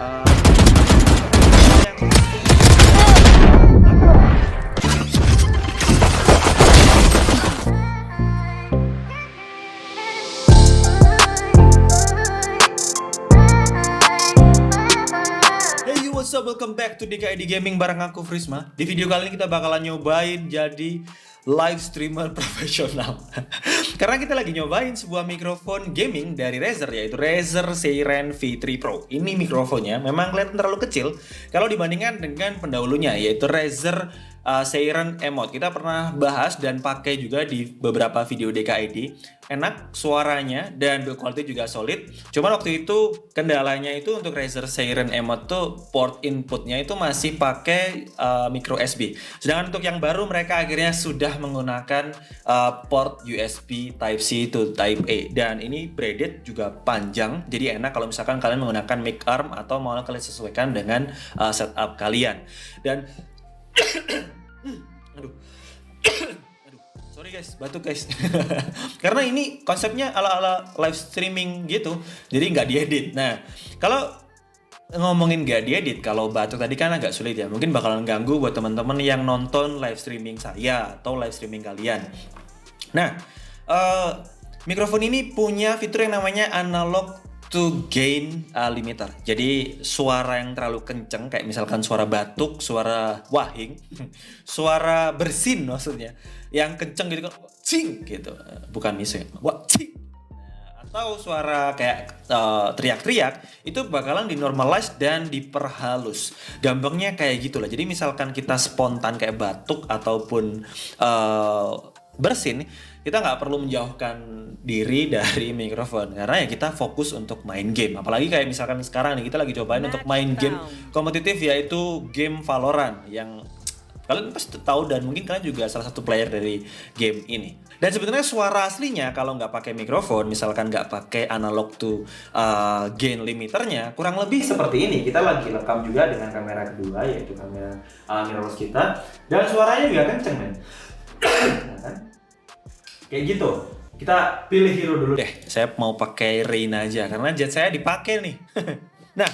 What's up, welcome back to DKID Gaming bareng aku Frisma. Di video kali ini kita bakalan nyobain jadi live streamer profesional. Karena kita lagi nyobain sebuah mikrofon gaming dari Razer, yaitu Razer Seiren V3 Pro. Ini mikrofonnya memang kelihatan terlalu kecil kalau dibandingkan dengan pendahulunya, yaitu Razer Seiren Emote. Kita pernah bahas dan pakai juga di beberapa video DKID. Enak suaranya dan build quality juga solid. Cuman waktu itu kendalanya itu untuk Razer Seiren Emote tuh port inputnya itu masih pakai micro USB. Sedangkan untuk yang baru mereka akhirnya sudah menggunakan port USB Type C to Type A. Dan ini braided juga panjang. Jadi enak kalau misalkan kalian menggunakan mic arm atau mau kalian sesuaikan dengan setup kalian. Dan aduh, sorry guys, batuk guys. Karena ini konsepnya ala-ala live streaming gitu, jadi nggak diedit. Nah, kalau ngomongin nggak diedit, kalau batuk tadi kan agak sulit ya. Mungkin bakalan ganggu buat teman-teman yang nonton live streaming saya atau live streaming kalian. Nah, mikrofon ini punya fitur yang namanya analog to gain limiter. Jadi suara yang terlalu kenceng kayak misalkan suara batuk, suara wahing, suara bersin maksudnya, yang kenceng gitu kan, cing gitu, bukan miso ya, wah cing. Atau suara kayak teriak-teriak itu bakalan dinormalize dan diperhalus. Gampangnya kayak gitulah. Jadi misalkan kita spontan kayak batuk ataupun bersin, kita nggak perlu menjauhkan diri dari mikrofon karena ya kita fokus untuk main game. Apalagi kayak misalkan sekarang nih kita lagi cobain untuk main game kompetitif, yaitu game Valorant yang kalian pasti tahu dan mungkin kalian juga salah satu player dari game ini. Dan sebenarnya suara aslinya kalau nggak pakai mikrofon, misalkan nggak pakai analog to gain limiternya, kurang lebih seperti ini. Kita lagi rekam juga dengan kamera kedua, yaitu kamera mirrorless kita, dan suaranya juga kenceng men. Kayak gitu. Kita pilih hero dulu deh. Saya mau pakai Reyna aja karena jet saya dipakai nih. Nah,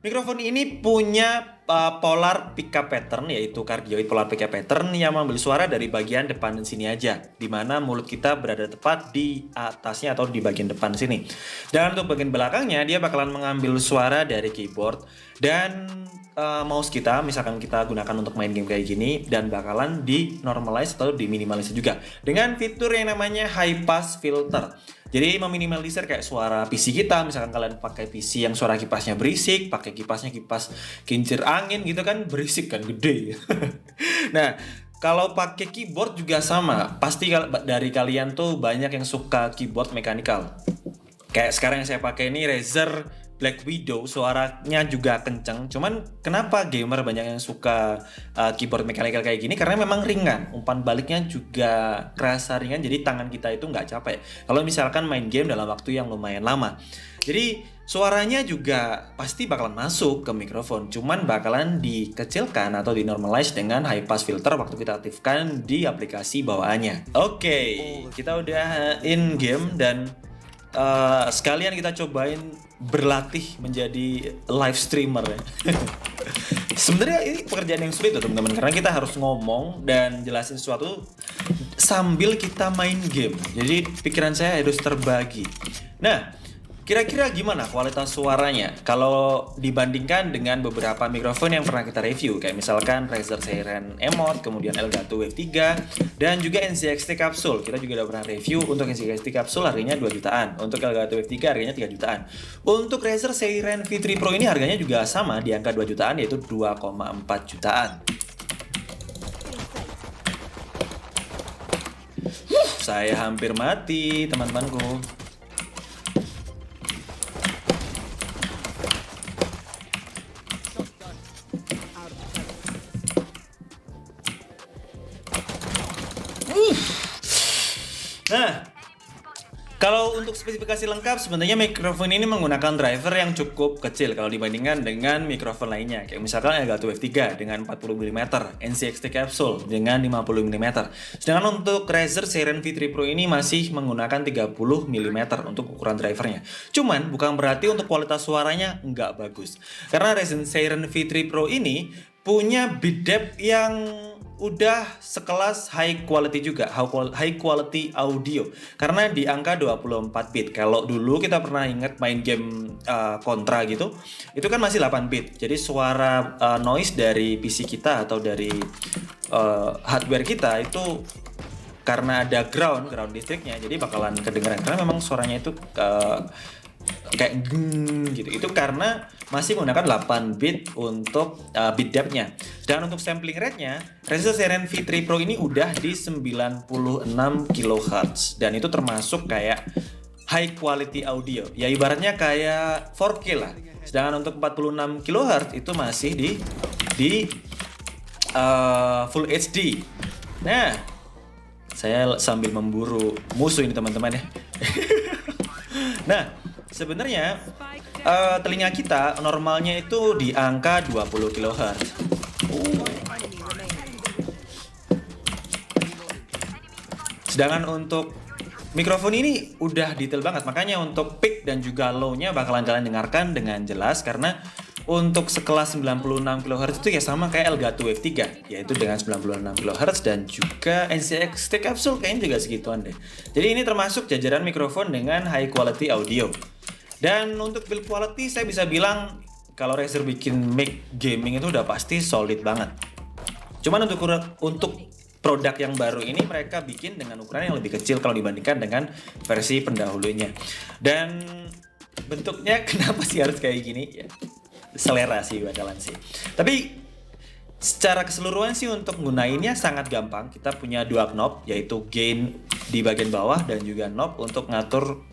mikrofon ini punya polar pickup pattern, yaitu cardioid polar pickup pattern yang mengambil suara dari bagian depan sini aja, dimana mulut kita berada tepat di atasnya atau di bagian depan sini. Dan untuk bagian belakangnya dia bakalan mengambil suara dari keyboard dan mouse kita, misalkan kita gunakan untuk main game kayak gini, dan bakalan di normalize atau diminimalisir juga dengan fitur yang namanya high pass filter. Jadi meminimalisir kayak suara PC kita, misalkan kalian pakai PC yang suara kipasnya berisik, pakai kipasnya kipas kincir angin gitu kan, berisik kan, gede. Nah, kalau pakai keyboard juga sama. Pasti dari kalian tuh banyak yang suka keyboard mechanical. Kayak sekarang yang saya pakai ini Razer Black Widow, suaranya juga kenceng. Cuman kenapa gamer banyak yang suka keyboard mechanical kayak gini? Karena memang ringan, umpan baliknya juga kerasa ringan, jadi tangan kita itu nggak capek kalau misalkan main game dalam waktu yang lumayan lama. Jadi suaranya juga pasti bakalan masuk ke mikrofon, cuman bakalan dikecilkan atau dinormalize dengan high pass filter waktu kita aktifkan di aplikasi bawaannya. Oke, kita udah in game dan sekalian kita cobain berlatih menjadi live streamer ya. Sebenarnya ini pekerjaan yang sulit tuh teman-teman, karena kita harus ngomong dan jelasin sesuatu sambil kita main game. Jadi pikiran saya harus terbagi. Nah, kira-kira gimana kualitas suaranya kalau dibandingkan dengan beberapa mikrofon yang pernah kita review, kayak misalkan Razer Seiren Emote, kemudian Elgato Wave 3, dan juga NZXT Capsule. Kita juga udah pernah review. Untuk NZXT Capsule harganya 2 jutaan, untuk Elgato Wave 3 harganya 3 jutaan. Untuk Razer Seiren V3 Pro ini harganya juga sama di angka 2 jutaan, yaitu 2,4 jutaan. Saya hampir mati teman-temanku. Nah, kalau untuk spesifikasi lengkap, sebenarnya mikrofon ini menggunakan driver yang cukup kecil kalau dibandingkan dengan mikrofon lainnya. Kayak misalkan Elgato F3 dengan 40 mm, NCXT Capsule dengan 50 mm. Sedangkan untuk Razer Seiren V3 Pro ini masih menggunakan 30 mm untuk ukuran drivernya. Cuman bukan berarti untuk kualitas suaranya nggak bagus. Karena Razer Seiren V3 Pro ini punya beat depth yang udah sekelas high quality juga, high quality audio karena di angka 24 bit. Kalau dulu kita pernah ingat main game Contra gitu, itu kan masih 8 bit. Jadi suara noise dari PC kita atau dari hardware kita itu karena ada ground listriknya, jadi bakalan kedengeran karena memang suaranya itu kayak gitu. Itu karena masih menggunakan 8 bit untuk bit depth-nya. Dan untuk sampling rate-nya, Razer Seiren V3 Pro ini udah di 96 kHz dan itu termasuk kayak high quality audio. Ya ibaratnya kayak 4K lah. Sedangkan untuk 46 kHz itu masih di Full HD. Nah, saya sambil memburu musuh ini teman-teman ya. Nah, sebenarnya telinga kita normalnya itu di angka 20 kHz. Sedangkan untuk mikrofon ini udah detail banget, makanya untuk peak dan juga low-nya bakalan kalian dengarkan dengan jelas karena untuk sekelas 96 kHz itu ya sama kayak Elgato F3, yaitu dengan 96 kHz dan juga NCXT Capsule kayaknya juga segituan deh. Jadi ini termasuk jajaran mikrofon dengan high quality audio. Dan untuk build quality saya bisa bilang kalau Razer bikin mic gaming itu udah pasti solid banget. Cuman untuk produk yang baru ini mereka bikin dengan ukuran yang lebih kecil kalau dibandingkan dengan versi pendahulunya. Dan bentuknya kenapa sih harus kayak gini? Ya, selera sih bakalan sih. Tapi secara keseluruhan sih untuk gunainnya sangat gampang. Kita punya dua knob, yaitu gain di bagian bawah dan juga knob untuk ngatur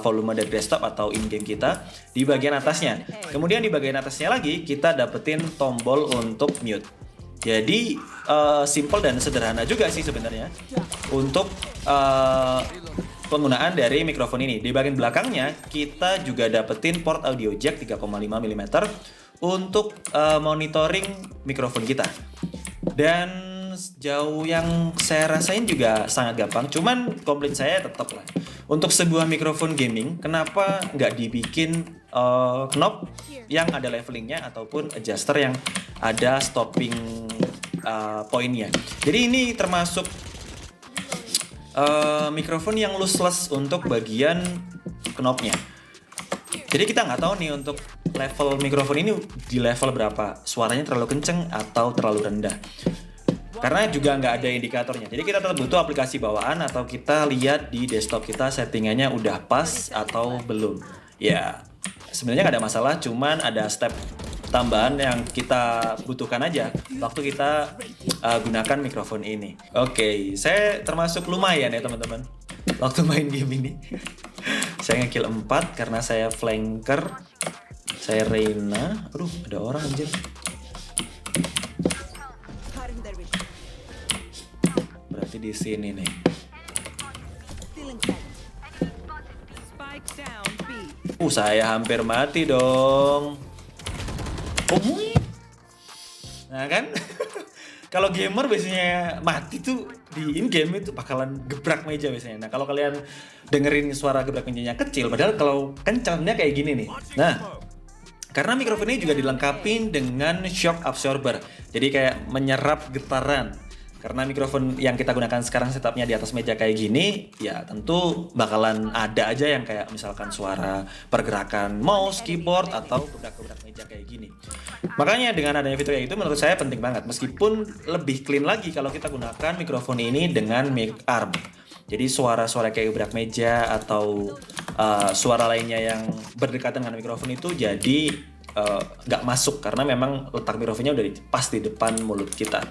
volume dari desktop atau in-game kita di bagian atasnya. Kemudian di bagian atasnya lagi kita dapetin tombol untuk mute. Jadi simple dan sederhana juga sih sebenarnya untuk penggunaan dari mikrofon ini. Di bagian belakangnya kita juga dapetin port audio jack 3,5 mm untuk monitoring mikrofon kita. Dan jauh yang saya rasain juga sangat gampang, cuman komplain saya tetap lah. Untuk sebuah mikrofon gaming, kenapa nggak dibikin knob yang ada levelingnya ataupun adjuster yang ada stopping poinnya. Jadi ini termasuk mikrofon yang lossless untuk bagian knobnya. Jadi kita nggak tahu nih untuk level mikrofon ini di level berapa, suaranya terlalu kenceng atau terlalu rendah. Karena juga nggak ada indikatornya. Jadi kita tetap butuh aplikasi bawaan atau kita lihat di desktop kita settingannya udah pas atau belum. Ya sebenarnya nggak ada masalah, cuman ada step tambahan yang kita butuhkan aja waktu kita gunakan mikrofon ini. Oke, saya termasuk lumayan ya teman-teman waktu main game ini. Saya nge-kill 4 karena saya flanker. Saya Reina. Aduh, ada orang anjir. Berarti di sini nih. Saya hampir mati dong. Nah kan, kalau gamer biasanya mati tuh di in game itu bakalan gebrak meja biasanya. Nah kalau kalian dengerin suara gebrak mejanya kecil, padahal kalau kencangnya kayak gini nih. Nah, karena mikrofon ini juga dilengkapi dengan shock absorber, jadi kayak menyerap getaran. Karena mikrofon yang kita gunakan sekarang setupnya di atas meja kayak gini, ya tentu bakalan ada aja yang kayak misalkan suara pergerakan mouse, keyboard, atau gebrak-gebrak meja kayak gini. Makanya dengan adanya fitur kayak itu menurut saya penting banget, meskipun lebih clean lagi kalau kita gunakan mikrofon ini dengan mic arm. Jadi suara-suara kayak gebrak meja atau suara lainnya yang berdekatan dengan mikrofon itu jadi nggak masuk karena memang letak mikrofonnya udah pas di depan mulut kita.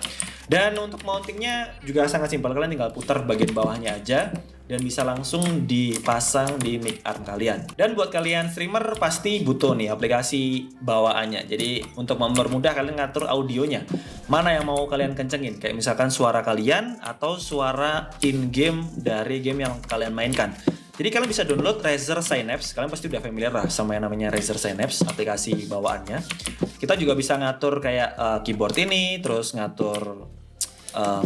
Dan untuk mountingnya juga sangat simpel, kalian tinggal putar bagian bawahnya aja dan bisa langsung dipasang di mic arm kalian. Dan buat kalian streamer pasti butuh nih aplikasi bawaannya. Jadi untuk mempermudah kalian ngatur audionya, mana yang mau kalian kencengin, kayak misalkan suara kalian atau suara in game dari game yang kalian mainkan. Jadi kalian bisa download Razer Synapse. Kalian pasti udah familiar lah sama yang namanya Razer Synapse, aplikasi bawaannya. Kita juga bisa ngatur kayak keyboard ini, terus ngatur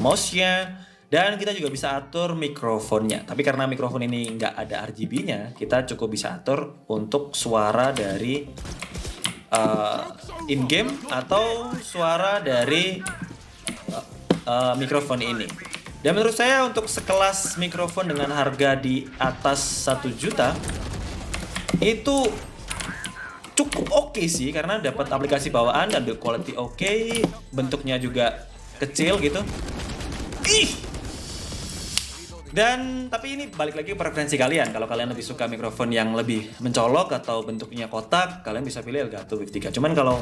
mouse-nya, dan kita juga bisa atur mikrofonnya. Tapi karena mikrofon ini nggak ada RGB-nya, kita cukup bisa atur untuk suara dari in-game atau suara dari mikrofon ini. Dan menurut saya untuk sekelas mikrofon dengan harga di atas 1 juta itu cukup oke sih, karena dapat aplikasi bawaan dan build quality oke, bentuknya juga kecil gitu. Dan tapi ini balik lagi ke preferensi kalian. Kalau kalian lebih suka mikrofon yang lebih mencolok atau bentuknya kotak, kalian bisa pilih Elgato Wave 3. Cuman kalau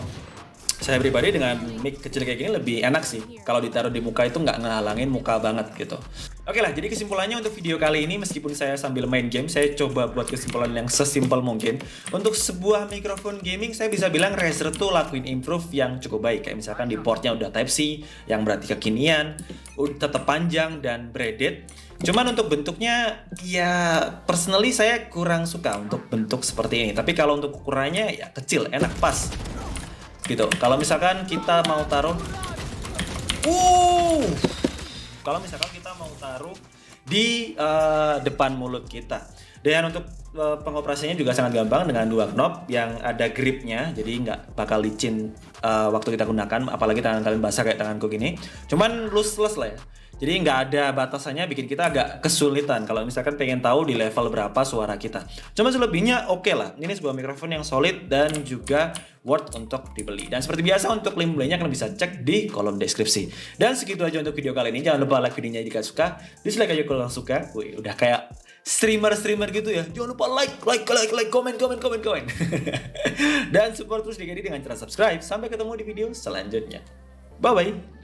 saya pribadi dengan mic kecil kayak gini lebih enak sih. Kalau ditaruh di muka itu nggak ngehalangin muka banget gitu. Oke lah, jadi kesimpulannya untuk video kali ini, meskipun saya sambil main game, saya coba buat kesimpulan yang sesimpel mungkin. Untuk sebuah mikrofon gaming, saya bisa bilang Razer tuh lakuin improve yang cukup baik. Kayak misalkan di portnya udah Type-C, yang berarti kekinian, tetap panjang dan braided. Cuman untuk bentuknya, ya personally saya kurang suka untuk bentuk seperti ini. Tapi kalau untuk ukurannya ya kecil, enak, pas gitu. Kalau misalkan kita mau taruh di depan mulut kita. Dan untuk pengoperasiannya juga sangat gampang dengan 2 knob yang ada gripnya, jadi nggak bakal licin waktu kita gunakan, apalagi tangan kalian basah kayak tanganku gini. Cuman loose lah ya. Jadi nggak ada batasannya, bikin kita agak kesulitan kalau misalkan pengen tahu di level berapa suara kita. Cuma selebihnya oke lah. Ini sebuah mikrofon yang solid dan juga worth untuk dibeli. Dan seperti biasa untuk link belinya kalian bisa cek di kolom deskripsi. Dan segitu aja untuk video kali ini. Jangan lupa like videonya jika suka. Dislike aja kalau suka. Wih, udah kayak streamer gitu ya. Jangan lupa like, komen. Dan support terus Dikedi dengan cara subscribe. Sampai ketemu di video selanjutnya. Bye bye.